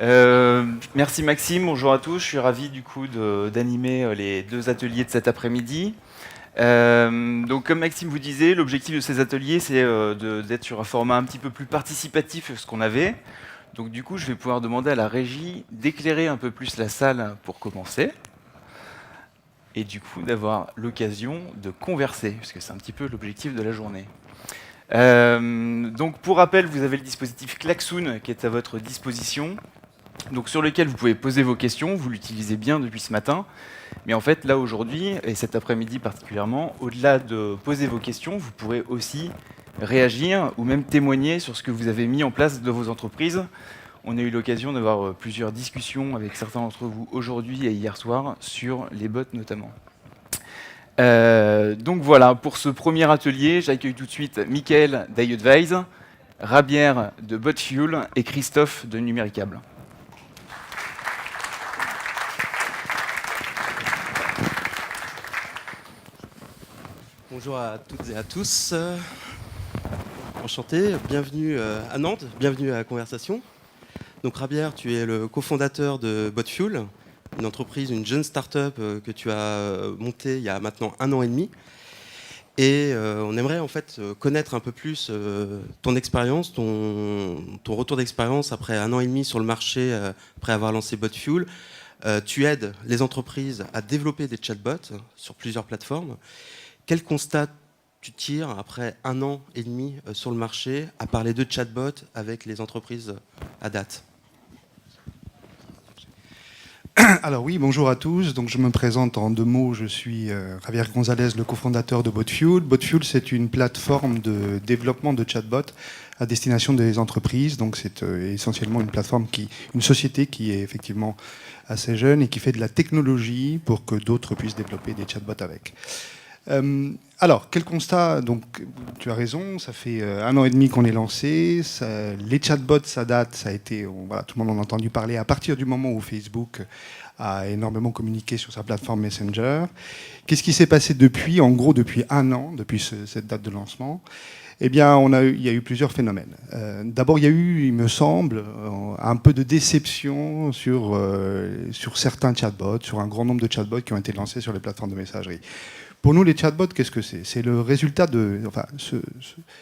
Merci Maxime, bonjour à tous. Je suis ravi du coup d'animer les deux ateliers de cet après-midi. Donc comme Maxime vous disait, l'objectif de ces ateliers c'est d'être sur un format un petit peu plus participatif que ce qu'on avait. Donc du coup je vais pouvoir demander à la régie d'éclairer un peu plus la salle pour commencer. Et du coup d'avoir l'occasion de converser, puisque c'est un petit peu l'objectif de la journée. Donc pour rappel, vous avez le dispositif Klaxoon qui est à votre disposition, donc sur lequel vous pouvez poser vos questions, vous l'utilisez bien depuis ce matin, mais en fait là aujourd'hui, et cet après-midi particulièrement, au-delà de poser vos questions, vous pourrez aussi réagir ou même témoigner sur ce que vous avez mis en place de vos entreprises. On a eu l'occasion d'avoir plusieurs discussions avec certains d'entre vous aujourd'hui et hier soir sur les bots notamment. Donc voilà, pour ce premier atelier, j'accueille tout de suite Mickaël d'iAdvise, Rabière de Botfuel et Christophe de Numéricable. Bonjour à toutes et à tous. Enchanté, bienvenue à Nantes, bienvenue à la conversation. Donc Rabière, tu es le cofondateur de Botfuel, une entreprise, une jeune start-up que tu as montée il y a maintenant 1 an et demi. Et on aimerait en fait connaître un peu plus ton expérience, ton retour d'expérience après 1 an et demi sur le marché, après avoir lancé Botfuel. Tu aides les entreprises à développer des chatbots sur plusieurs plateformes. Quel constat tu tires après 1 an et demi sur le marché à parler de chatbot avec les entreprises à date? Alors oui, bonjour à tous. Donc je me présente en 2 mots. Je suis Javier Gonzalez, le cofondateur de Botfuel. Botfuel, c'est une plateforme de développement de chatbots à destination des entreprises. Donc c'est essentiellement une société qui est effectivement assez jeune et qui fait de la technologie pour que d'autres puissent développer des chatbots avec. Alors, quel constat? Donc, tu as raison, ça fait 1 an et demi qu'on est lancé. Les chatbots, ça date, ça a été, voilà, tout le monde en a entendu parler à partir du moment où Facebook a énormément communiqué sur sa plateforme Messenger. Qu'est-ce qui s'est passé depuis? En gros, depuis 1 an, depuis cette date de lancement, eh bien, il y a eu plusieurs phénomènes. D'abord, il y a eu, il me semble, un peu de déception sur certains chatbots, sur un grand nombre de chatbots qui ont été lancés sur les plateformes de messagerie. Pour nous, les chatbots, qu'est-ce que c'est? C'est le résultat de... Enfin,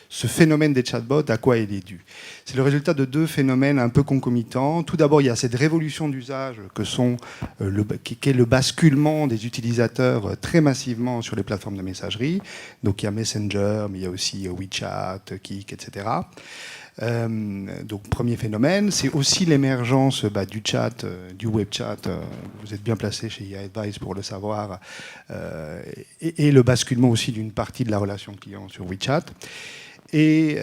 ce phénomène des chatbots, à quoi il est dû? C'est le résultat de 2 phénomènes un peu concomitants. Tout d'abord, il y a cette révolution d'usage qu'est le basculement des utilisateurs très massivement sur les plateformes de messagerie. Donc il y a Messenger, mais il y a aussi WeChat, Kik, etc. Donc premier phénomène, c'est aussi l'émergence du chat, du web chat. Vous êtes bien placé chez iAdvise pour le savoir, et le basculement aussi d'une partie de la relation client sur WeChat. Et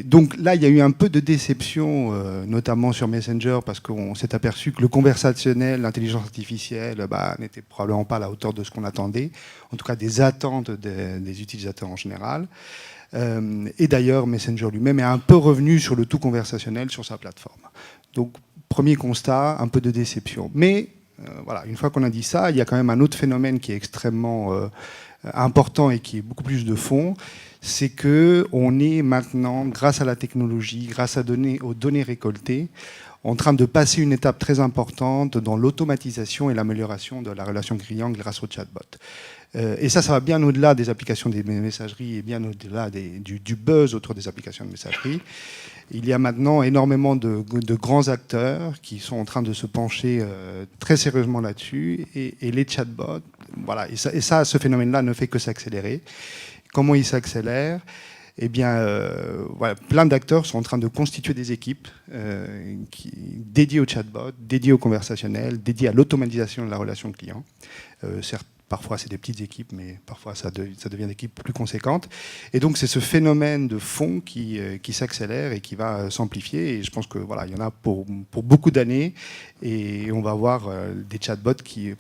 donc là, il y a eu un peu de déception, notamment sur Messenger, parce qu'on s'est aperçu que le conversationnel, l'intelligence artificielle, n'était probablement pas à la hauteur de ce qu'on attendait, en tout cas des attentes des utilisateurs en général. Et d'ailleurs, Messenger lui-même est un peu revenu sur le tout conversationnel sur sa plateforme. Donc, premier constat, un peu de déception. Mais voilà, une fois qu'on a dit ça, il y a quand même un autre phénomène qui est extrêmement important et qui est beaucoup plus de fond, c'est qu'on est maintenant, grâce à la technologie, grâce aux données récoltées, en train de passer une étape très importante dans l'automatisation et l'amélioration de la relation client grâce au chatbot. Et ça va bien au-delà des applications des messageries et bien au-delà du buzz autour des applications de messagerie. Il y a maintenant énormément de grands acteurs qui sont en train de se pencher très sérieusement là-dessus. Et les chatbots, voilà. Et ça, ce phénomène-là ne fait que s'accélérer. Comment il s'accélère? Eh bien, voilà, plein d'acteurs sont en train de constituer des équipes dédiées au chatbot, dédiées au conversationnel, dédiées à l'automatisation de la relation client. Certes, parfois, c'est des petites équipes, mais parfois, ça devient des équipes plus conséquentes. Et donc, c'est ce phénomène de fond qui s'accélère et qui va s'amplifier. Et je pense que voilà, il y en a pour beaucoup d'années. Et on va avoir des chatbots qui,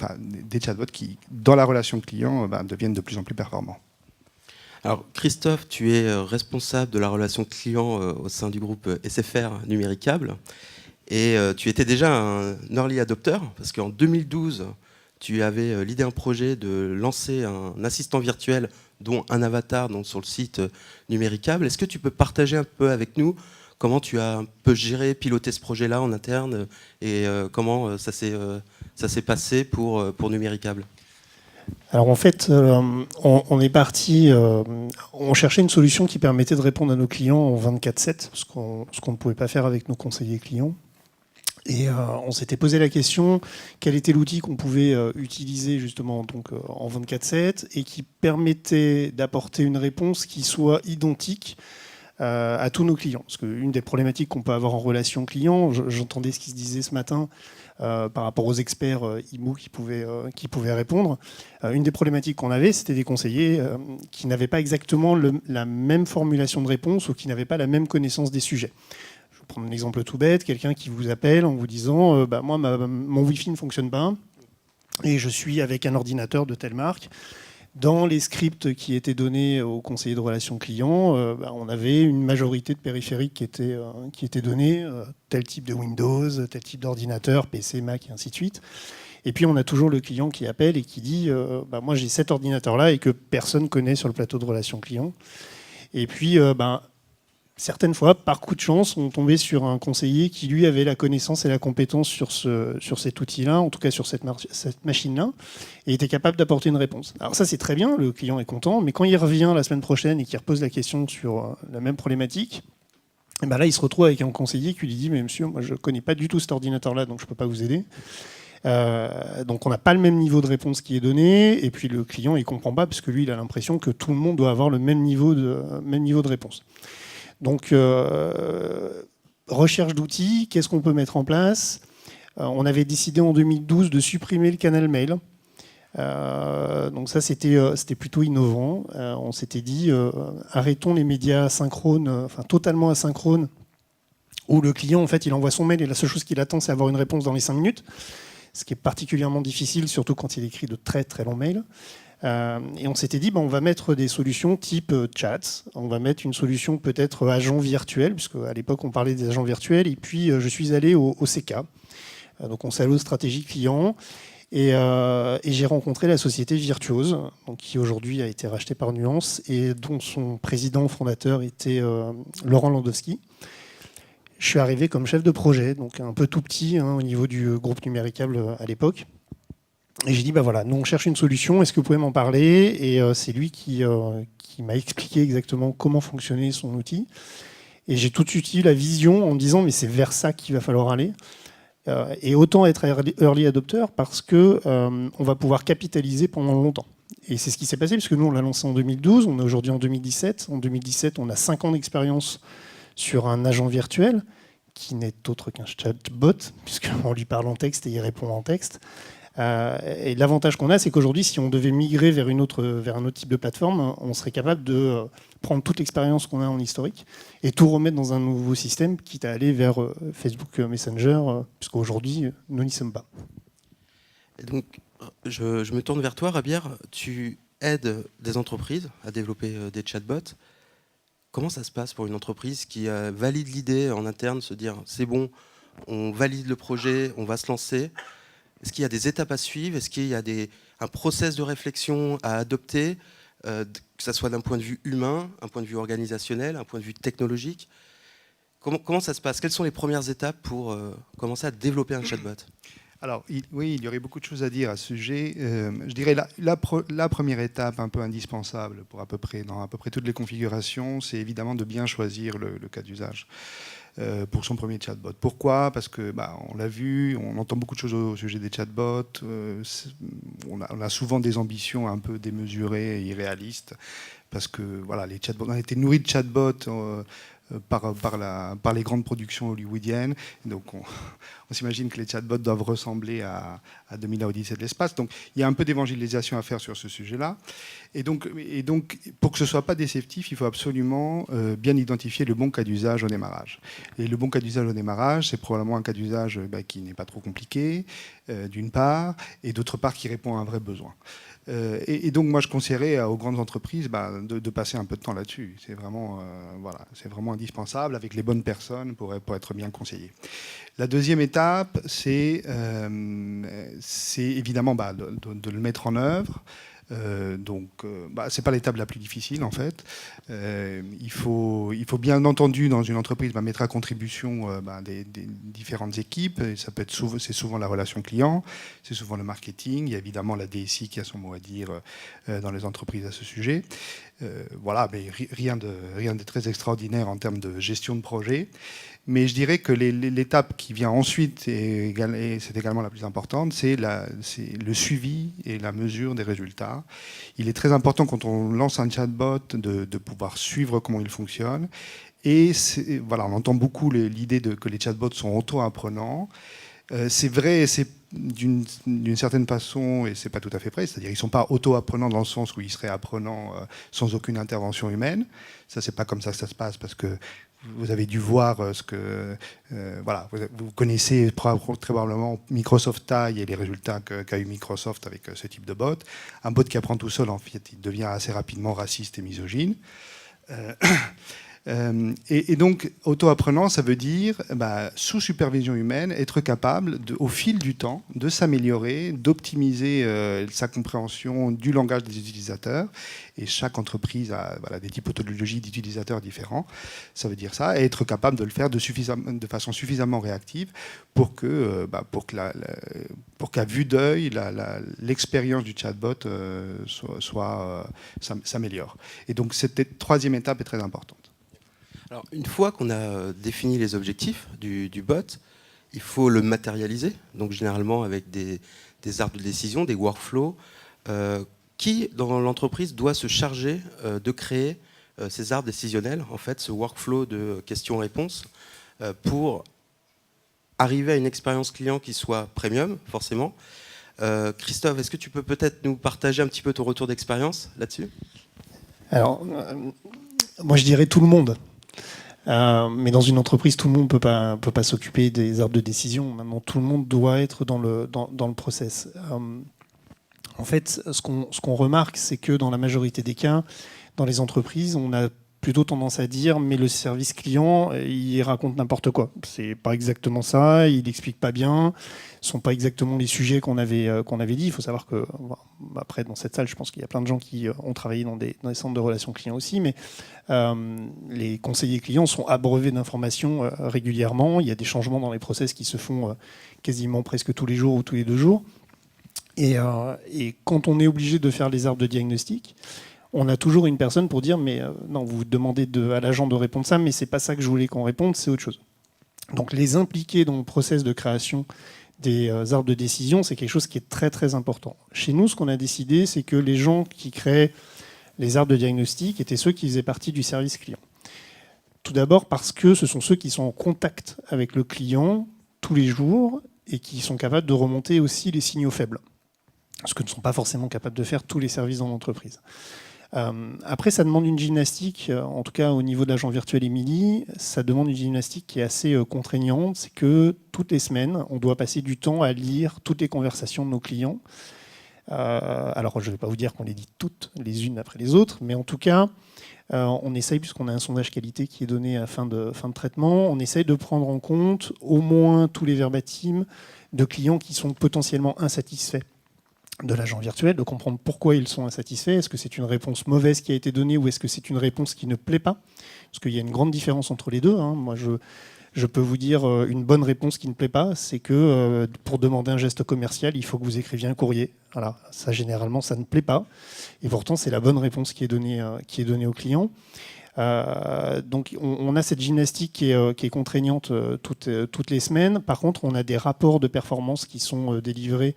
dans la relation client, deviennent de plus en plus performants. Alors Christophe, tu es responsable de la relation client au sein du groupe SFR Numéricable. Et tu étais déjà un early adopter, parce qu'en 2012, tu avais l'idée, un projet de lancer un assistant virtuel, dont un avatar, donc sur le site Numéricable. Est-ce que tu peux partager un peu avec nous Comment tu as un peu géré, piloté ce projet-là en interne et comment ça s'est passé pour Numéricable? Alors en fait, on est parti, on cherchait une solution qui permettait de répondre à nos clients en 24/7, ce qu'on ne pouvait pas faire avec nos conseillers clients. Et on s'était posé la question, quel était l'outil qu'on pouvait utiliser justement donc, en 24/7 et qui permettait d'apporter une réponse qui soit identique à tous nos clients. Parce qu'une des problématiques qu'on peut avoir en relation client, j'entendais ce qui se disait ce matin par rapport aux experts IMO qui pouvaient répondre. Une des problématiques qu'on avait, c'était des conseillers qui n'avaient pas exactement la même formulation de réponse ou qui n'avaient pas la même connaissance des sujets. Je vais prendre un exemple tout bête, quelqu'un qui vous appelle en vous disant moi, mon Wi-Fi ne fonctionne pas et je suis avec un ordinateur de telle marque. Dans les scripts qui étaient donnés aux conseillers de relations clients, on avait une majorité de périphériques qui étaient donnés, tel type de Windows, tel type d'ordinateur, PC, Mac, et ainsi de suite. Et puis on a toujours le client qui appelle et qui dit moi j'ai cet ordinateur-là et que personne ne connaît sur le plateau de relations clients. Et puis certaines fois, par coup de chance, on tombait sur un conseiller qui, lui, avait la connaissance et la compétence sur cet outil-là, en tout cas sur cette machine-là, et était capable d'apporter une réponse. Alors ça, c'est très bien, le client est content, mais quand il revient la semaine prochaine et qu'il repose la question sur la même problématique, et ben là, il se retrouve avec un conseiller qui lui dit « Mais monsieur, moi, je ne connais pas du tout cet ordinateur-là, donc je ne peux pas vous aider. » Donc on n'a pas le même niveau de réponse qui est donné, et puis le client, il ne comprend pas, parce que lui, il a l'impression que tout le monde doit avoir le même niveau de réponse. Donc, recherche d'outils, qu'est-ce qu'on peut mettre en place ? On avait décidé en 2012 de supprimer le canal mail. Donc ça, c'était plutôt innovant. On s'était dit, arrêtons les médias asynchrones, enfin totalement asynchrones, où le client, en fait, il envoie son mail et la seule chose qu'il attend, c'est avoir une réponse dans les 5 minutes, ce qui est particulièrement difficile, surtout quand il écrit de très très longs mails. Et on s'était dit, on va mettre des solutions type chat, on va mettre une solution peut-être agent virtuel, puisque à l'époque on parlait des agents virtuels, et puis je suis allé au CK, donc on s'est allé aux stratégies clients, et j'ai rencontré la société Virtuose, donc, qui aujourd'hui a été rachetée par Nuance, et dont son président fondateur était Laurent Landowski. Je suis arrivé comme chef de projet, donc un peu tout petit au niveau du groupe Numéricable à l'époque. Et j'ai dit, voilà, nous on cherche une solution, est-ce que vous pouvez m'en parler ? Et c'est lui qui m'a expliqué exactement comment fonctionnait son outil. Et j'ai tout de suite eu la vision en me disant, mais c'est vers ça qu'il va falloir aller. Et autant être early adopter parce qu'on va pouvoir capitaliser pendant longtemps. Et c'est ce qui s'est passé, puisque nous on l'a lancé en 2012, on est aujourd'hui en 2017. En 2017, on a 5 ans d'expérience sur un agent virtuel qui n'est autre qu'un chatbot, puisqu'on lui parle en texte et il répond en texte. Et l'avantage qu'on a, c'est qu'aujourd'hui, si on devait migrer vers un autre type de plateforme, on serait capable de prendre toute l'expérience qu'on a en historique et tout remettre dans un nouveau système, quitte à aller vers Facebook Messenger, puisqu'aujourd'hui, nous n'y sommes pas. Et donc, je me tourne vers toi, Rabière. Tu aides des entreprises à développer des chatbots. Comment ça se passe pour une entreprise qui valide l'idée en interne, se dire c'est bon, on valide le projet, on va se lancer? Est-ce qu'il y a des étapes à suivre? Est-ce qu'il y a un process de réflexion à adopter, que ce soit d'un point de vue humain, un point de vue organisationnel, un point de vue technologique? Comment ça se passe? Quelles sont les premières étapes pour commencer à développer un chatbot? Alors, oui, il y aurait beaucoup de choses à dire à ce sujet. Je dirais la première étape un peu indispensable dans à peu près toutes les configurations, c'est évidemment de bien choisir le cas d'usage pour son premier chatbot. Pourquoi? Parce que, on l'a vu, on entend beaucoup de choses au sujet des chatbots. On a souvent des ambitions un peu démesurées et irréalistes, parce que voilà, les chatbots, on a été nourris de chatbots par les grandes productions hollywoodiennes. Donc on s'imagine que les chatbots doivent ressembler à 2000 Odyssée de l'espace. Donc il y a un peu d'évangélisation à faire sur ce sujet-là. Et donc, pour que ce ne soit pas déceptif, il faut absolument bien identifier le bon cas d'usage au démarrage. Et le bon cas d'usage au démarrage, c'est probablement un cas d'usage qui n'est pas trop compliqué, d'une part, et d'autre part qui répond à un vrai besoin. Et donc moi je conseillerais aux grandes entreprises de passer un peu de temps là-dessus. C'est vraiment, c'est vraiment indispensable avec les bonnes personnes pour être bien conseillé. La deuxième étape, c'est évidemment de le mettre en œuvre. C'est pas l'étape la plus difficile en fait. Il faut bien entendu dans une entreprise mettre à contribution des différentes équipes. Et ça peut être c'est souvent la relation client, c'est souvent le marketing. Il y a évidemment la DSI qui a son mot à dire dans les entreprises à ce sujet. Mais rien de très extraordinaire en termes de gestion de projet. Mais je dirais que l'étape qui vient ensuite, et c'est également la plus importante, c'est le suivi et la mesure des résultats. Il est très important quand on lance un chatbot de pouvoir suivre comment il fonctionne. Et on entend beaucoup l'idée que les chatbots sont auto-apprenants. C'est vrai, c'est d'une certaine façon, et c'est pas tout à fait vrai, c'est-à-dire ils sont pas auto-apprenants dans le sens où ils seraient apprenants sans aucune intervention humaine. Ça, c'est pas comme ça que ça se passe, parce que vous avez dû voir vous connaissez très probablement Microsoft Taille et les résultats qu'a eu Microsoft avec ce type de bot. Un bot qui apprend tout seul, en fait, il devient assez rapidement raciste et misogyne. Et donc, auto-apprenant, ça veut dire, sous supervision humaine, être capable, au fil du temps, de s'améliorer, d'optimiser sa compréhension du langage des utilisateurs. Et chaque entreprise a des typologies d'utilisateurs différents. Ça veut dire ça, et être capable de le faire de façon suffisamment réactive pour qu'à vue d'œil, l'expérience du chatbot s'améliore. Et donc, cette troisième étape est très importante. Alors, une fois qu'on a défini les objectifs du bot, il faut le matérialiser, donc généralement avec des arbres de décision, des workflows. Qui, dans l'entreprise, doit se charger de créer ces arbres décisionnels, en fait, ce workflow de questions-réponses, pour arriver à une expérience client qui soit premium, forcément. Christophe, est-ce que tu peux peut-être nous partager un petit peu ton retour d'expérience là-dessus ? Alors, moi je dirais tout le monde. Mais dans une entreprise, tout le monde peut pas s'occuper des arbres de décision. Maintenant, tout le monde doit être dans le process. En fait, ce qu'on remarque, c'est que dans la majorité des cas, dans les entreprises, on a plutôt tendance à dire mais le service client, il raconte n'importe quoi. C'est pas exactement ça, il explique pas bien, ce sont pas exactement les sujets qu'on avait dit. Il faut savoir que, après, dans cette salle, je pense qu'il y a plein de gens qui ont travaillé dans des centres de relations clients aussi, mais les conseillers clients sont abreuvés d'informations régulièrement. Il y a des changements dans les process qui se font quasiment presque tous les jours ou tous les 2 jours. Et quand on est obligé de faire les arbres de diagnostic, on a toujours une personne pour dire mais non, vous demandez à l'agent de répondre ça, mais c'est pas ça que je voulais qu'on réponde, c'est autre chose. Donc les impliquer dans le process de création des arbres de décision, c'est quelque chose qui est très très important. Chez nous, ce qu'on a décidé, c'est que les gens qui créaient les arbres de diagnostic étaient ceux qui faisaient partie du service client. Tout d'abord parce que ce sont ceux qui sont en contact avec le client tous les jours et qui sont capables de remonter aussi les signaux faibles, ce que ne sont pas forcément capables de faire tous les services dans l'entreprise. Après, ça demande une gymnastique, en tout cas au niveau de l'agent virtuel Emily, ça demande une gymnastique qui est assez contraignante. C'est que toutes les semaines, on doit passer du temps à lire toutes les conversations de nos clients. Alors, je ne vais pas vous dire qu'on les dit toutes les unes après les autres, mais en tout cas, on essaye, puisqu'on a un sondage qualité qui est donné à fin de traitement, on essaye de prendre en compte au moins tous les verbatims de clients qui sont potentiellement insatisfaits de l'agent virtuel, de comprendre pourquoi ils sont insatisfaits. Est-ce que c'est une réponse mauvaise qui a été donnée ou est-ce que c'est une réponse qui ne plaît pas ? Parce qu'il y a une grande différence entre les deux. Moi, je peux vous dire une bonne réponse qui ne plaît pas, c'est que pour demander un geste commercial, il faut que vous écriviez un courrier. Voilà, ça généralement, ça ne plaît pas. Et pourtant, c'est la bonne réponse qui est donnée au client. Donc, on a cette gymnastique qui est contraignante toutes les semaines. Par contre, on a des rapports de performance qui sont délivrés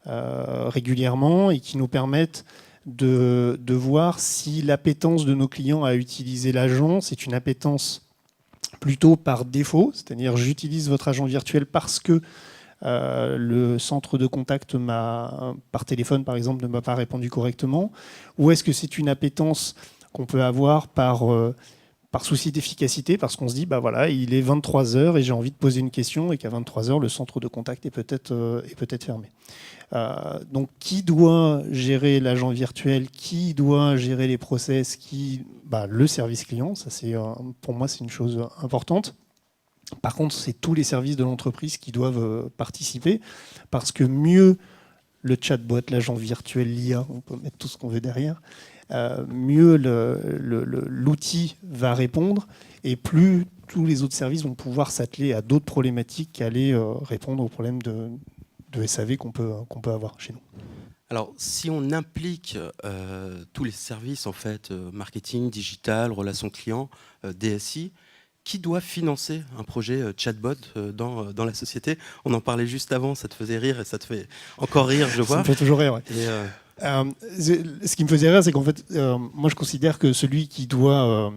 régulièrement et qui nous permettent de voir si l'appétence de nos clients à utiliser l'agent, c'est une appétence plutôt par défaut, c'est-à-dire j'utilise votre agent virtuel parce que le centre de contact par téléphone par exemple ne m'a pas répondu correctement, ou est-ce que c'est une appétence qu'on peut avoir par souci d'efficacité, parce qu'on se dit, il est 23h et j'ai envie de poser une question, et qu'à 23h, le centre de contact est peut-être fermé. Donc, qui doit gérer l'agent virtuel ? Qui doit gérer les process ? Le service client, ça pour moi, c'est une chose importante. Par contre, c'est tous les services de l'entreprise qui doivent participer, parce que mieux le chatbot, l'agent virtuel, l'IA, on peut mettre tout ce qu'on veut derrière, mieux l'outil va répondre et plus tous les autres services vont pouvoir s'atteler à d'autres problématiques qu'aller répondre aux problèmes de SAV qu'on peut avoir chez nous. Alors, si on implique tous les services, en fait, marketing, digital, relations clients, DSI, qui doit financer un projet chatbot dans la société? On en parlait juste avant, ça te faisait rire et ça te fait encore rire, je vois. Ça me fait toujours rire, ouais. Ce qui me faisait rire, c'est qu'en fait, moi je considère que celui qui doit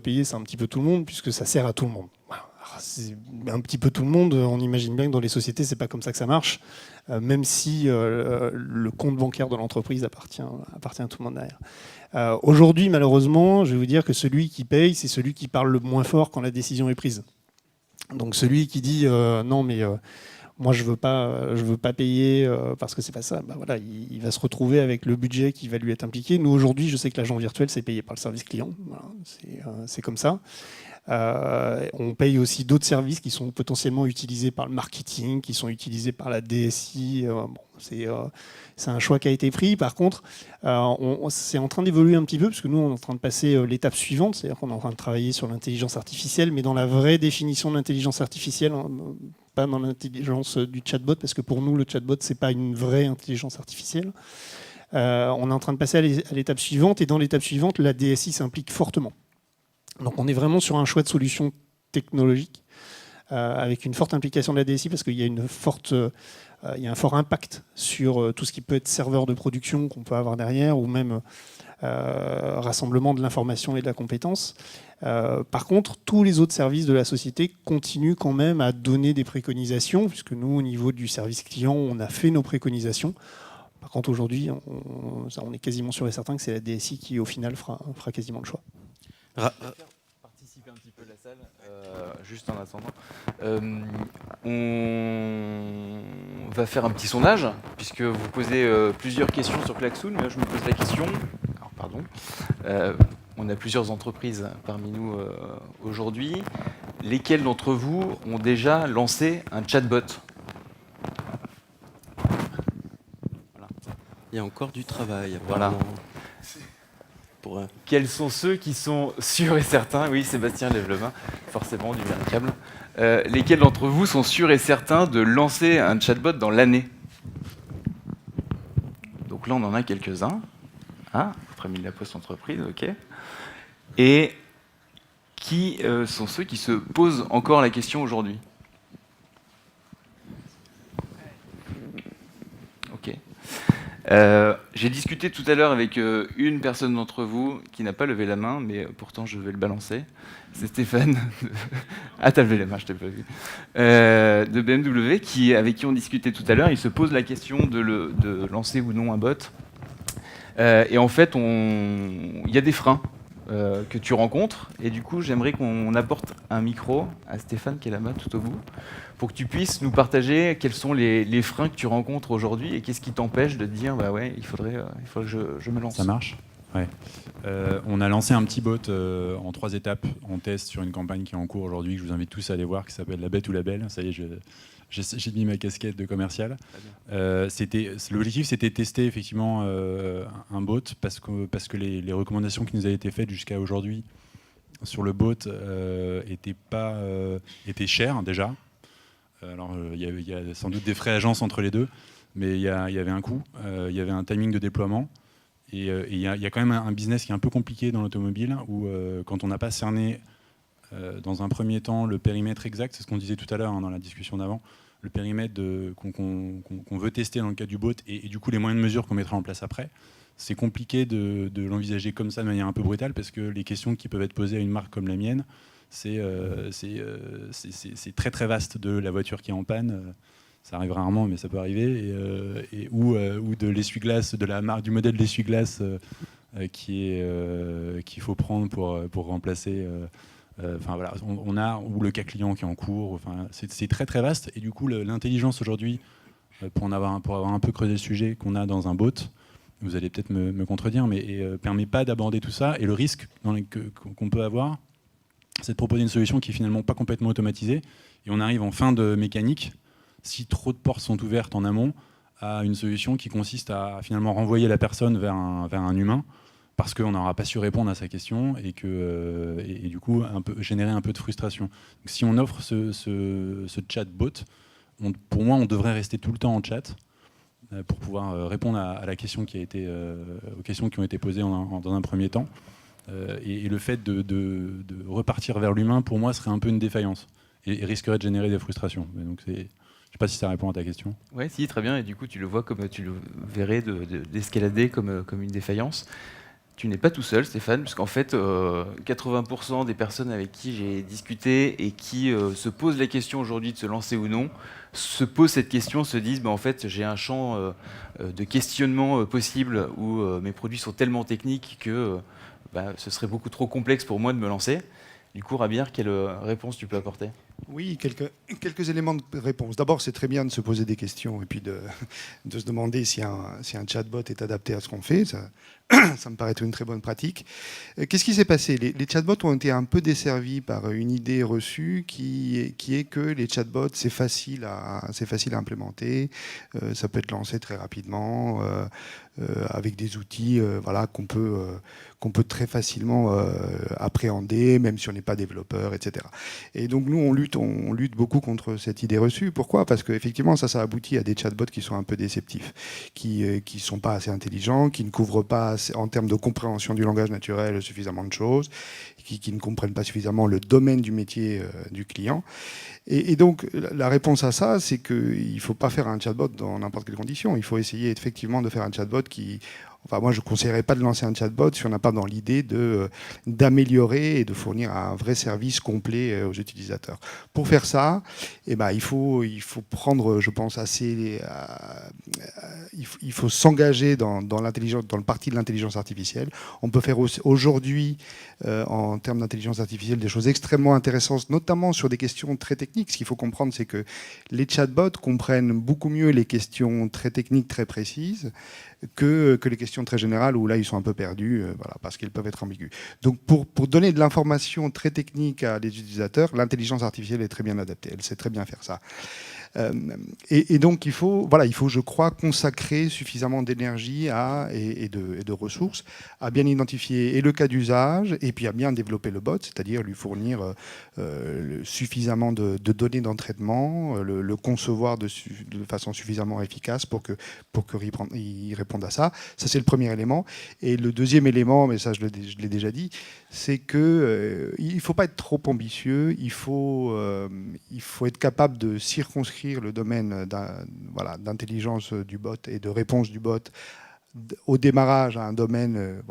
payer, c'est un petit peu tout le monde, puisque ça sert à tout le monde. Voilà. C'est un petit peu tout le monde, on imagine bien que dans les sociétés, c'est pas comme ça que ça marche, même si le compte bancaire de l'entreprise appartient à tout le monde derrière. Aujourd'hui, malheureusement, je vais vous dire que celui qui paye, c'est celui qui parle le moins fort quand la décision est prise. Donc celui qui dit non mais moi je veux pas payer parce que c'est pas ça, bah voilà, il va se retrouver avec le budget qui va lui être impliqué. Nous aujourd'hui, je sais que l'agent virtuel c'est payé par le service client, voilà, c'est comme ça. On paye aussi d'autres services qui sont potentiellement utilisés par le marketing, qui sont utilisés par la DSI. C'est un choix qui a été pris. Par contre, c'est en train d'évoluer un petit peu, parce que nous, on est en train de passer l'étape suivante, c'est-à-dire qu'on est en train de travailler sur l'intelligence artificielle, mais dans la vraie définition de l'intelligence artificielle, hein, pas dans l'intelligence du chatbot, parce que pour nous, le chatbot, c'est pas une vraie intelligence artificielle. On est en train de passer à l'étape suivante, et dans l'étape suivante, la DSI s'implique fortement. Donc on est vraiment sur un choix de solution technologique avec une forte implication de la DSI parce qu'il y a il y a un fort impact sur tout ce qui peut être serveur de production qu'on peut avoir derrière ou même rassemblement de l'information et de la compétence. Par contre, tous les autres services de la société continuent quand même à donner des préconisations puisque nous, au niveau du service client, on a fait nos préconisations. Par contre, aujourd'hui, on est quasiment sûr et certain que c'est la DSI qui, au final, fera quasiment le choix. Participer un petit peu à la salle, juste en attendant. On va faire un petit sondage, puisque vous posez plusieurs questions sur Klaxoon. Moi, je me pose la question. Alors, pardon. On a plusieurs entreprises parmi nous aujourd'hui. Lesquelles d'entre vous ont déjà lancé un chatbot ? Voilà. Il y a encore du travail. Voilà. Quels sont ceux qui sont sûrs et certains, oui Sébastien lève le main, forcément du câble, lesquels d'entre vous sont sûrs et certains de lancer un chatbot dans l'année? Donc là on en a quelques-uns. Ah, votre ami de la Poste Entreprise, ok. Et qui sont ceux qui se posent encore la question aujourd'hui? Ok. J'ai discuté tout à l'heure avec une personne d'entre vous qui n'a pas levé la main, mais pourtant je vais le balancer. C'est Stéphane. Ah, t'as levé la main, je t'ai pas vu. De BMW, avec qui on discutait tout à l'heure. Il se pose la question de lancer ou non un bot. Et en fait, il y a des freins que tu rencontres. Et du coup, j'aimerais qu'on apporte un micro à Stéphane qui est là-bas tout au bout, pour que tu puisses nous partager quels sont les freins que tu rencontres aujourd'hui et qu'est-ce qui t'empêche de te dire bah ouais, il faudrait que je me lance. Ça marche. Ouais. On a lancé un petit bot en 3 étapes en test sur une campagne qui est en cours aujourd'hui, que je vous invite tous à aller voir, qui s'appelle La Bête ou la Belle. Ça y est, j'ai mis ma casquette de commercial. L'objectif, c'était de tester effectivement un bot parce que les recommandations qui nous avaient été faites jusqu'à aujourd'hui sur le bot étaient chères déjà. Alors, il y a sans doute des frais agences entre les deux, mais il y avait un coût, il y avait un timing de déploiement. Et il y a quand même un business qui est un peu compliqué dans l'automobile, où quand on n'a pas cerné dans un premier temps le périmètre exact, c'est ce qu'on disait tout à l'heure dans la discussion d'avant, le périmètre qu'on veut tester dans le cadre du bot et du coup les moyens de mesure qu'on mettra en place après, c'est compliqué de l'envisager comme ça de manière un peu brutale, parce que les questions qui peuvent être posées à une marque comme la mienne, c'est très très vaste, de la voiture qui est en panne. Ça arrive rarement, mais ça peut arriver, ou de l'essuie-glace, de la marque, du modèle d'essuie-glace qu'il faut prendre pour remplacer. Enfin voilà, ou le cas client qui est en cours. Enfin, c'est très très vaste, et du coup l'intelligence aujourd'hui, pour avoir un peu creusé le sujet qu'on a dans un bot, vous allez peut-être me contredire, mais permet pas d'aborder tout ça, et le risque qu'on peut avoir, c'est de proposer une solution qui est finalement pas complètement automatisée, et on arrive en fin de mécanique. Si trop de portes sont ouvertes en amont, à une solution qui consiste à finalement renvoyer la personne vers un humain parce qu'on n'aura pas su répondre à sa question et du coup générer un peu de frustration. Donc, si on offre ce chatbot, pour moi, on devrait rester tout le temps en chat pour pouvoir répondre à la question aux questions qui ont été posées dans un premier temps. Et le fait de repartir vers l'humain, pour moi, serait un peu une défaillance et risquerait de générer des frustrations. Donc, je ne sais pas si ça répond à ta question. Oui, si, très bien. Et du coup, tu le vois comme tu le verrais d'escalader comme une défaillance. Tu n'es pas tout seul, Stéphane, puisqu'en fait, 80% des personnes avec qui j'ai discuté et qui se posent la question aujourd'hui de se lancer ou non, se posent cette question, se disent en fait, j'ai un champ de questionnement possible où mes produits sont tellement techniques que ce serait beaucoup trop complexe pour moi de me lancer. Du coup, Rabier, quelle réponse tu peux apporter ? Oui, quelques éléments de réponse. D'abord, c'est très bien de se poser des questions et puis de se demander si un chatbot est adapté à ce qu'on fait. Ça me paraît être une très bonne pratique. Qu'est-ce qui s'est passé ? Les chatbots ont été un peu desservis par une idée reçue qui est que les chatbots, c'est facile à implémenter. Ça peut être lancé très rapidement avec des outils qu'on peut très facilement appréhender, même si on n'est pas développeur, etc. Et donc nous, on lutte beaucoup contre cette idée reçue. Pourquoi ? Parce qu'effectivement, ça aboutit à des chatbots qui sont un peu déceptifs, qui sont pas assez intelligents, qui ne couvrent pas en termes de compréhension du langage naturel suffisamment de choses, qui ne comprennent pas suffisamment le domaine du métier du client. Et donc, la réponse à ça, c'est qu'il ne faut pas faire un chatbot dans n'importe quelle condition. Il faut essayer effectivement de faire un chatbot qui... Enfin, moi, je ne conseillerais pas de lancer un chatbot si on n'a pas dans l'idée d'améliorer et de fournir un vrai service complet aux utilisateurs. Pour faire ça, il faut prendre, je pense, il faut s'engager dans le parti de l'intelligence artificielle. On peut faire aujourd'hui, en termes d'intelligence artificielle, des choses extrêmement intéressantes, notamment sur des questions très techniques. Ce qu'il faut comprendre, c'est que les chatbots comprennent beaucoup mieux les questions très techniques, très précises, que les questions très générales où là ils sont un peu perdus parce qu'ils peuvent être ambigus. Donc pour donner de l'information très technique à des utilisateurs, l'intelligence artificielle est très bien adaptée, elle sait très bien faire ça. Et donc il faut, je crois, consacrer suffisamment d'énergie et de ressources à bien identifier et le cas d'usage et puis à bien développer le bot, c'est-à-dire lui fournir suffisamment de données d'entraînement, le concevoir de façon suffisamment efficace pour qu'il réponde à ça. Ça, c'est le premier élément. Et le deuxième élément, mais ça je l'ai déjà dit, c'est qu'il ne faut pas être trop ambitieux, il faut être capable de circonscrire le domaine d'intelligence du bot et de réponse du bot au démarrage à un domaine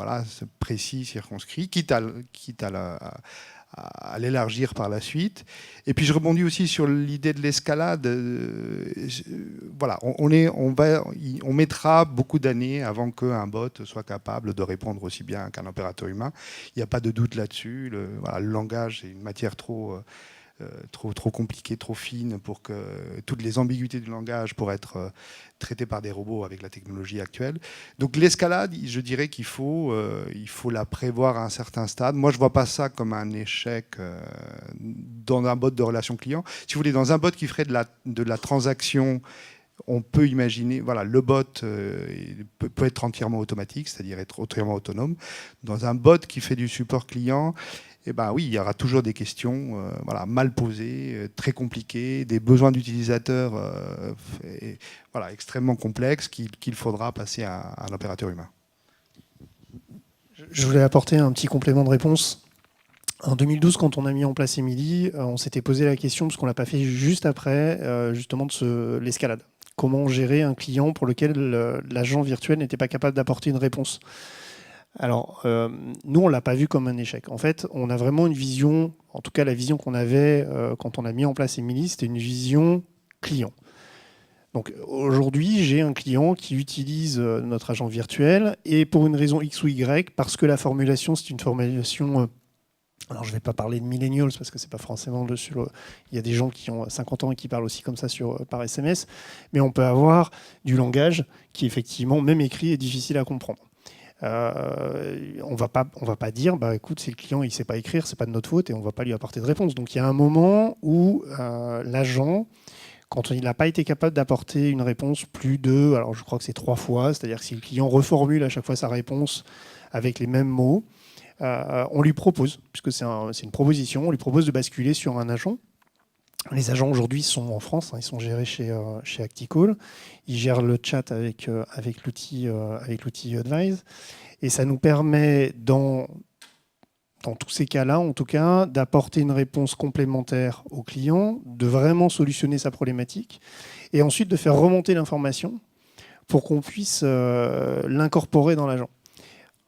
précis, circonscrit, quitte à l'élargir par la suite. Et puis je rebondis aussi sur l'idée de l'escalade. On mettra beaucoup d'années avant qu'un bot soit capable de répondre aussi bien qu'un opérateur humain. Il n'y a pas de doute là-dessus. Le langage, c'est une matière trop compliquée, trop fine pour que toutes les ambiguïtés du langage pourraient être traitées par des robots avec la technologie actuelle. Donc l'escalade, je dirais qu'il faut la prévoir à un certain stade. Moi, je ne vois pas ça comme un échec dans un bot de relation client. Si vous voulez, dans un bot qui ferait de la transaction, on peut imaginer, le bot peut être entièrement automatique, c'est-à-dire être entièrement autonome. Dans un bot qui fait du support client, oui, il y aura toujours des questions mal posées, très compliquées, des besoins d'utilisateurs extrêmement complexes qu'il faudra passer à un opérateur humain. Je voulais apporter un petit complément de réponse. En 2012, quand on a mis en place Emily, on s'était posé la question, parce qu'on ne l'a pas fait juste après, justement de l'escalade. Comment gérer un client pour lequel l'agent virtuel n'était pas capable d'apporter une réponse ? Alors, nous, on ne l'a pas vu comme un échec. En fait, on a vraiment une vision, en tout cas la vision qu'on avait quand on a mis en place Emily, c'était une vision client. Donc aujourd'hui, j'ai un client qui utilise notre agent virtuel et pour une raison X ou Y, parce que la formulation, c'est une formulation... alors je ne vais pas parler de millennials parce que ce n'est pas forcément il y a des gens qui ont 50 ans et qui parlent aussi comme ça par SMS, mais on peut avoir du langage qui effectivement, même écrit, est difficile à comprendre. On va pas dire écoute, si le client il sait pas écrire, c'est pas de notre faute et on va pas lui apporter de réponse. Donc il y a un moment où l'agent quand il n'a pas été capable d'apporter une réponse plus de, alors je crois que c'est 3 fois, c'est-à-dire que si le client reformule à chaque fois sa réponse avec les mêmes mots, on lui propose, puisque c'est une proposition, on lui propose de basculer sur un agent. Les agents aujourd'hui sont en France, ils sont gérés chez Acticall. Ils gèrent le chat avec l'outil Advise. Et ça nous permet, dans tous ces cas-là, en tout cas, d'apporter une réponse complémentaire au client, de vraiment solutionner sa problématique, et ensuite de faire remonter l'information pour qu'on puisse l'incorporer dans l'agent.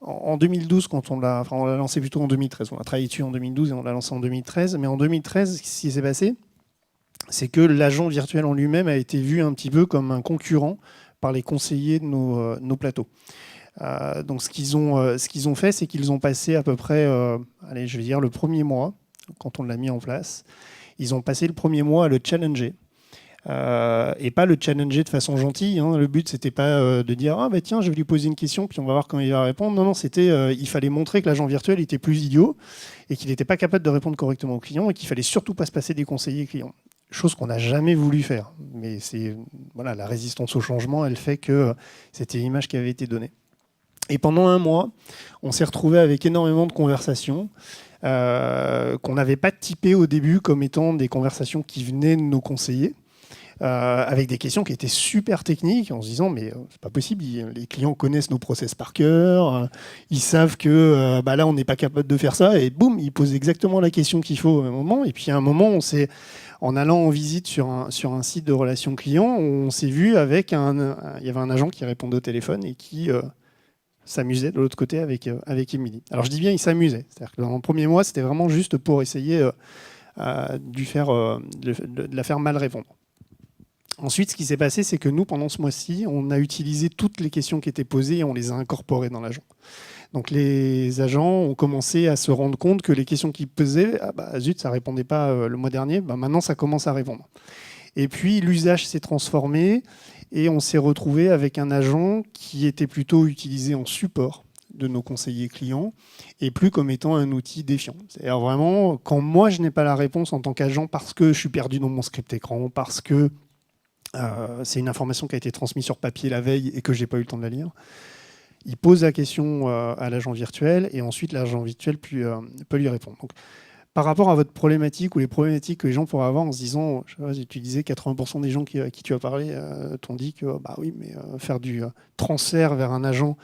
En 2012, quand on l'a lancé plutôt en 2013, on a travaillé dessus en 2012 et on l'a lancé en 2013, mais en 2013, ce qui s'est passé, c'est que l'agent virtuel en lui-même a été vu un petit peu comme un concurrent par les conseillers de nos plateaux. Donc ce qu'ils ont fait, c'est qu'ils ont passé à peu près, je vais dire le premier mois, quand on l'a mis en place, ils ont passé le premier mois à le challenger. Et pas le challenger de façon gentille. Le but, c'était pas de dire « Ah bah tiens, je vais lui poser une question, puis on va voir comment il va répondre ». Non, c'était il fallait montrer que l'agent virtuel était plus idiot et qu'il n'était pas capable de répondre correctement aux clients et qu'il fallait surtout pas se passer des conseillers clients. Chose qu'on n'a jamais voulu faire. Mais la résistance au changement, elle fait que c'était l'image qui avait été donnée. Et pendant un mois, on s'est retrouvé avec énormément de conversations qu'on n'avait pas typées au début comme étant des conversations qui venaient de nos conseillers, avec des questions qui étaient super techniques, en se disant mais c'est pas possible, les clients connaissent nos process par cœur, ils savent que là on n'est pas capable de faire ça, et boum, ils posent exactement la question qu'il faut au même moment. Et puis à un moment, en allant en visite sur un site de relations clients, on s'est vu avec il y avait un agent qui répondait au téléphone et qui s'amusait de l'autre côté avec Émilie. Alors je dis bien il s'amusait, c'est-à-dire que dans le premier mois, c'était vraiment juste pour essayer de la faire mal répondre. Ensuite, ce qui s'est passé, c'est que nous, pendant ce mois-ci, on a utilisé toutes les questions qui étaient posées et on les a incorporées dans l'agent. Donc les agents ont commencé à se rendre compte que les questions qu'ils posaient, zut, ça ne répondait pas le mois dernier, maintenant ça commence à répondre. Et puis l'usage s'est transformé et on s'est retrouvé avec un agent qui était plutôt utilisé en support de nos conseillers clients et plus comme étant un outil défiant. C'est-à-dire vraiment, quand moi je n'ai pas la réponse en tant qu'agent parce que je suis perdu dans mon script écran, parce que c'est une information qui a été transmise sur papier la veille et que je n'ai pas eu le temps de la lire, il pose la question à l'agent virtuel et ensuite l'agent virtuel peut lui répondre. Donc, par rapport à votre problématique ou les problématiques que les gens pourraient avoir en se disant, tu disais 80% des gens à qui tu as parlé t'ont dit que oui, mais faire du transfert vers un agent,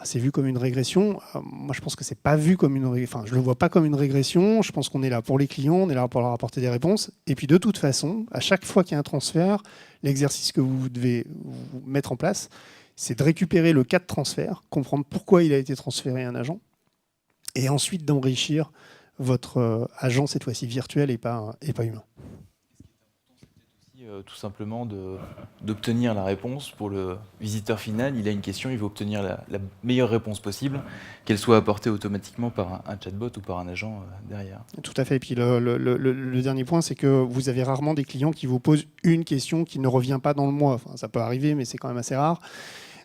c'est vu comme une régression. Moi, je pense que c'est pas vu comme une régression. Enfin, je le vois pas comme une régression. Je pense qu'on est là pour les clients, on est là pour leur apporter des réponses. Et puis, de toute façon, à chaque fois qu'il y a un transfert, l'exercice que vous devez vous mettre en place, c'est de récupérer le cas de transfert, comprendre pourquoi il a été transféré à un agent, et ensuite d'enrichir votre agent, cette fois-ci virtuel et pas humain. Tout simplement d'obtenir la réponse pour le visiteur final. Il a une question, il veut obtenir la meilleure réponse possible, qu'elle soit apportée automatiquement par un chatbot ou par un agent derrière. Tout à fait. Et puis le dernier point, c'est que vous avez rarement des clients qui vous posent une question qui ne revient pas dans le mois. Enfin, ça peut arriver, mais c'est quand même assez rare.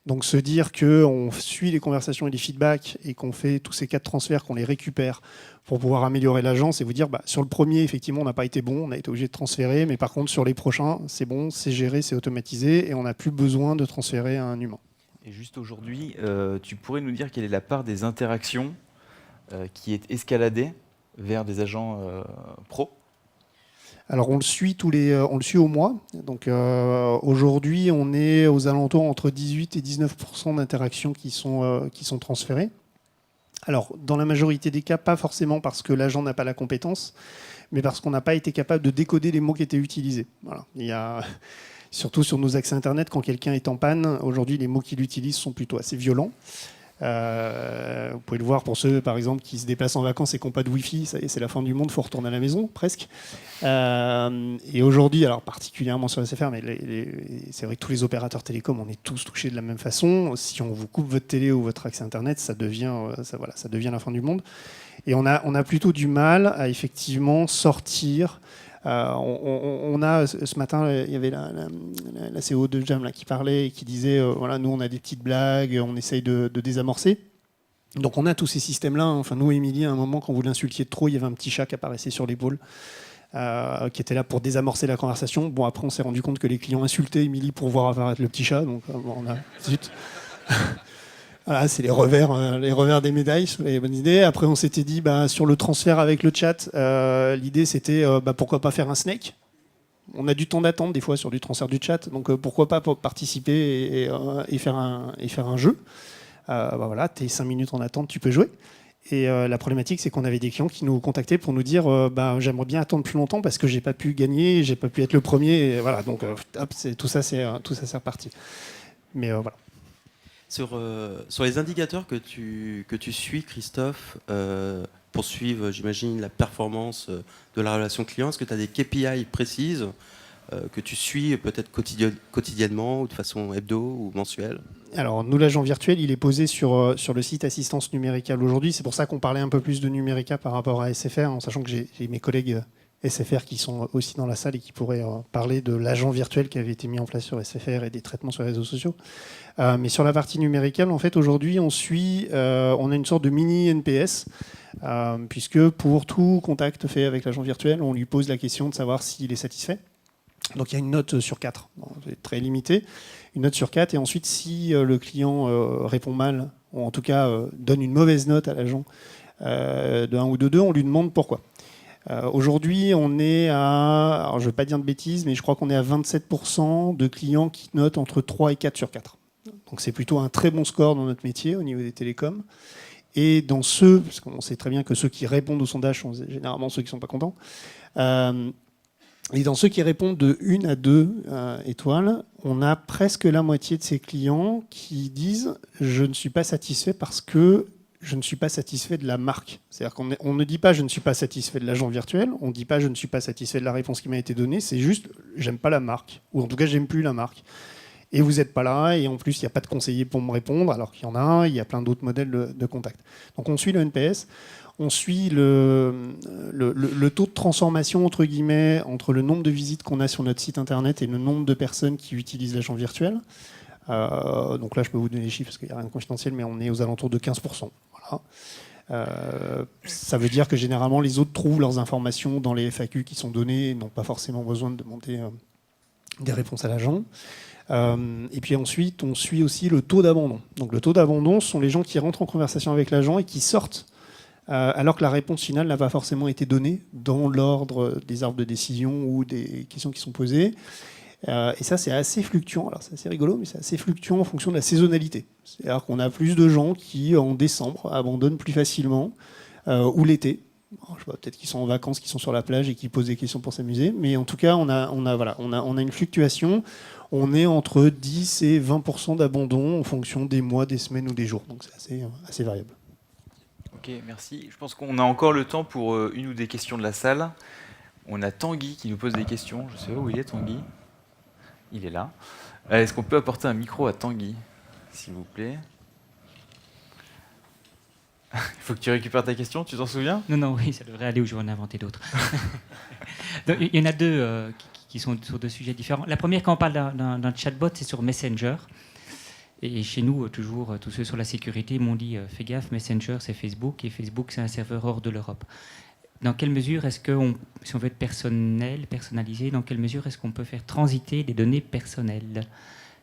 Donc se dire qu'on suit les conversations et les feedbacks et qu'on fait tous ces cas de transfert, qu'on les récupère pour pouvoir améliorer l'agence et vous dire sur le premier, effectivement, on n'a pas été bon, on a été obligé de transférer, mais par contre, sur les prochains, c'est bon, c'est géré, c'est automatisé et on n'a plus besoin de transférer à un humain. Et juste aujourd'hui, tu pourrais nous dire quelle est la part des interactions qui est escaladée vers des agents pro ? Alors on le suit au mois. Donc aujourd'hui, on est aux alentours entre 18 et 19% d'interactions qui sont transférées. Alors dans la majorité des cas, pas forcément parce que l'agent n'a pas la compétence, mais parce qu'on n'a pas été capable de décoder les mots qui étaient utilisés. Voilà. Il y a surtout sur nos accès internet, quand quelqu'un est en panne, aujourd'hui les mots qu'il utilise sont plutôt assez violents. Vous pouvez le voir pour ceux par exemple qui se déplacent en vacances et qui n'ont pas de wifi, ça y est, c'est la fin du monde, il faut retourner à la maison presque. Et aujourd'hui, alors particulièrement sur SFR, mais c'est vrai que tous les opérateurs télécoms, on est tous touchés de la même façon. Si on vous coupe votre télé ou votre accès internet, ça devient la fin du monde. Et on a plutôt du mal à effectivement sortir. On a ce matin, il y avait la CEO de Jam là, qui parlait et qui disait voilà, nous on a des petites blagues, on essaye de désamorcer. Donc on a tous ces systèmes-là. Enfin, nous, Émilie, à un moment, quand vous l'insultiez de trop, il y avait un petit chat qui apparaissait sur l'épaule. qui était là pour désamorcer la conversation. Bon, après, on s'est rendu compte que les clients insultaient Émilie pour voir apparaître le petit chat, donc bon, on a... Zut. Voilà, c'est les revers des médailles, sur les bonnes idées. Après, on s'était dit, sur le transfert avec le chat, l'idée c'était pourquoi pas faire un snake. On a du temps d'attente des fois sur du transfert du chat, donc pourquoi pas participer et faire un jeu. Voilà, t'es 5 minutes en attente, tu peux jouer. Et la problématique, c'est qu'on avait des clients qui nous contactaient pour nous dire j'aimerais bien attendre plus longtemps parce que j'ai pas pu gagner, j'ai pas pu être le premier. Et voilà, donc tout ça c'est reparti. Mais voilà. Sur les indicateurs que tu suis, Christophe, pour suivre, j'imagine, la performance de la relation client, est-ce que tu as des KPI précises que tu suis peut-être quotidiennement ou de façon hebdo ou mensuelle? Alors, nous, l'agent virtuel, il est posé sur le site Assistance Numérica aujourd'hui. C'est pour ça qu'on parlait un peu plus de Numérica par rapport à SFR, en sachant que j'ai mes collègues SFR qui sont aussi dans la salle et qui pourraient parler de l'agent virtuel qui avait été mis en place sur SFR et des traitements sur les réseaux sociaux. Mais sur la partie numérique, en fait, aujourd'hui, on a une sorte de mini NPS, puisque pour tout contact fait avec l'agent virtuel, on lui pose la question de savoir s'il est satisfait. Donc il y a une note sur 4, c'est très limité, une note sur 4, et ensuite si le client répond mal, ou en tout cas donne une mauvaise note à l'agent de 1 ou de 2, on lui demande pourquoi. Aujourd'hui, on est à, alors je ne vais pas dire de bêtises, mais je crois qu'on est à 27% de clients qui notent entre 3 et 4 sur 4. Donc c'est plutôt un très bon score dans notre métier au niveau des télécoms. Et dans ceux, parce qu'on sait très bien que ceux qui répondent au sondage sont généralement ceux qui ne sont pas contents, et dans ceux qui répondent de 1 à 2 étoiles, on a presque la moitié de ces clients qui disent « je ne suis pas satisfait parce que je ne suis pas satisfait de la marque ». C'est-à-dire qu'on ne dit pas « je ne suis pas satisfait de l'agent virtuel », on ne dit pas « je ne suis pas satisfait de la réponse qui m'a été donnée », c'est juste « j'aime pas la marque », ou en tout cas « j'aime plus la marque ». Et vous n'êtes pas là, et en plus, il n'y a pas de conseiller pour me répondre, alors qu'il y en a un, il y a plein d'autres modèles de contact. Donc on suit le NPS, on suit le taux de transformation, entre guillemets, entre le nombre de visites qu'on a sur notre site internet et le nombre de personnes qui utilisent l'agent virtuel. Donc là, je peux vous donner les chiffres, parce qu'il n'y a rien de confidentiel, mais on est aux alentours de 15%. Voilà. Ça veut dire que généralement, les autres trouvent leurs informations dans les FAQ qui sont données et n'ont pas forcément besoin de demander des réponses à l'agent. Et puis ensuite, on suit aussi le taux d'abandon. Donc le taux d'abandon, ce sont les gens qui rentrent en conversation avec l'agent et qui sortent alors que la réponse finale n'a pas forcément été donnée dans l'ordre des arbres de décision ou des questions qui sont posées. Et ça, c'est assez fluctuant. Alors c'est assez rigolo, mais c'est assez fluctuant en fonction de la saisonnalité. C'est-à-dire qu'on a plus de gens qui, en décembre, abandonnent plus facilement, ou l'été. Je sais pas, peut-être qu'ils sont en vacances, qu'ils sont sur la plage et qui posent des questions pour s'amuser. Mais en tout cas, on a une fluctuation. On est entre 10 et 20% d'abandon en fonction des mois, des semaines ou des jours. Donc c'est assez variable. Ok, merci. Je pense qu'on a encore le temps pour une ou des questions de la salle. On a Tanguy qui nous pose des questions. Je ne sais pas où il est, Tanguy. Il est là. Est-ce qu'on peut apporter un micro à Tanguy, s'il vous plaît? Il faut que tu récupères ta question, tu t'en souviens? Non, oui, ça devrait aller, ou je vais en inventer d'autres. Donc, il y en a deux qui sont sur deux sujets différents. La première, quand on parle d'un chatbot, c'est sur Messenger. Et chez nous, toujours, tous ceux sur la sécurité m'ont dit fais gaffe, Messenger, c'est Facebook, et Facebook, c'est un serveur hors de l'Europe. Dans quelle mesure est-ce que, si on veut être personnalisé, dans quelle mesure est-ce qu'on peut faire transiter des données personnelles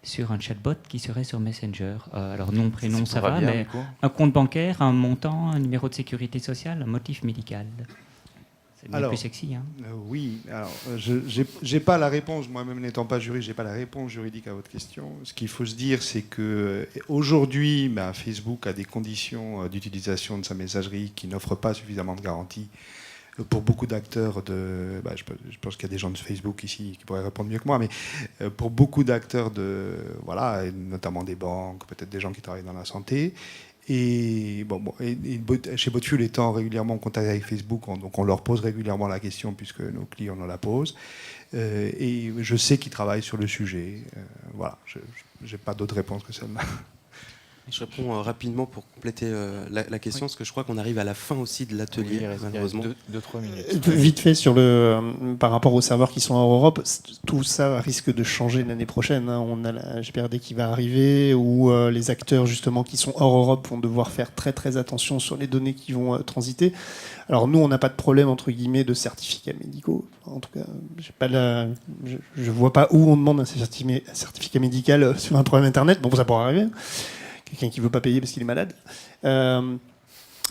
sur un chatbot qui serait sur Messenger? Alors nom, prénom, ça va, mais un compte bancaire, un montant, un numéro de sécurité sociale, un motif médical. C'est bien plus sexy. Hein. Oui, alors je n'ai pas la réponse, moi-même n'étant pas juriste, je n'ai pas la réponse juridique à votre question. Ce qu'il faut se dire, c'est qu'aujourd'hui, Facebook a des conditions d'utilisation de sa messagerie qui n'offrent pas suffisamment de garanties pour beaucoup d'acteurs je pense qu'il y a des gens de Facebook ici qui pourraient répondre mieux que moi, mais pour beaucoup d'acteurs et notamment des banques, peut-être des gens qui travaillent dans la santé. Et chez Botfuel étant régulièrement en contact avec Facebook, donc on leur pose régulièrement la question puisque nos clients nous la posent. Et je sais qu'ils travaillent sur le sujet. Voilà, je n'ai pas d'autre réponse que celle-là. Je réponds rapidement pour compléter la question, parce que je crois qu'on arrive à la fin aussi de l'atelier, malheureusement. 2-3 minutes. Vite fait, par rapport aux serveurs qui sont hors Europe, tout ça risque de changer l'année prochaine. Hein. On a la GPRD qui va arriver, où les acteurs justement qui sont hors Europe vont devoir faire très très attention sur les données qui vont transiter. Alors nous, on n'a pas de problème entre guillemets de certificats médicaux. En tout cas, je vois pas où on demande un certificat médical sur un problème internet. Bon, ça pourrait arriver. Quelqu'un qui veut pas payer parce qu'il est malade.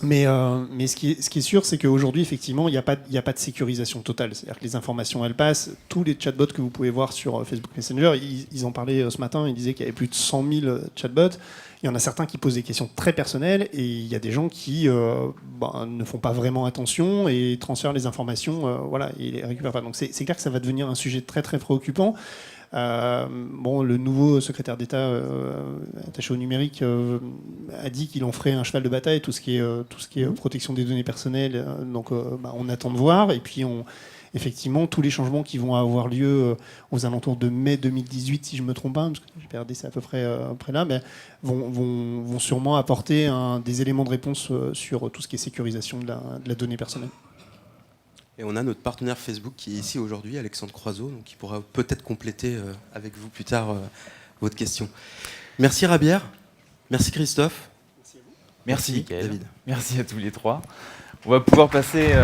Mais ce qui est sûr, c'est qu'aujourd'hui, effectivement, il n'y a pas de sécurisation totale. C'est-à-dire que les informations, elles passent. Tous les chatbots que vous pouvez voir sur Facebook Messenger, ils en parlaient ce matin, ils disaient qu'il y avait plus de 100 000 chatbots. Il y en a certains qui posent des questions très personnelles et il y a des gens qui ne font pas vraiment attention et transfèrent les informations, et les récupèrent pas. Donc c'est clair que ça va devenir un sujet très très préoccupant. Le nouveau secrétaire d'État attaché au numérique a dit qu'il en ferait un cheval de bataille, tout ce qui est protection des données personnelles. Donc on attend de voir. Et puis effectivement, tous les changements qui vont avoir lieu aux alentours de mai 2018, si je ne me trompe pas, parce que j'ai perdu, c'est à peu près là, mais vont sûrement apporter des éléments de réponse sur tout ce qui est sécurisation de la donnée personnelle. Et on a notre partenaire Facebook qui est ici aujourd'hui, Alexandre Croiseau, donc qui pourra peut-être compléter avec vous plus tard votre question. Merci Rabière, merci Christophe. Merci David. Merci à tous les trois. On va pouvoir passer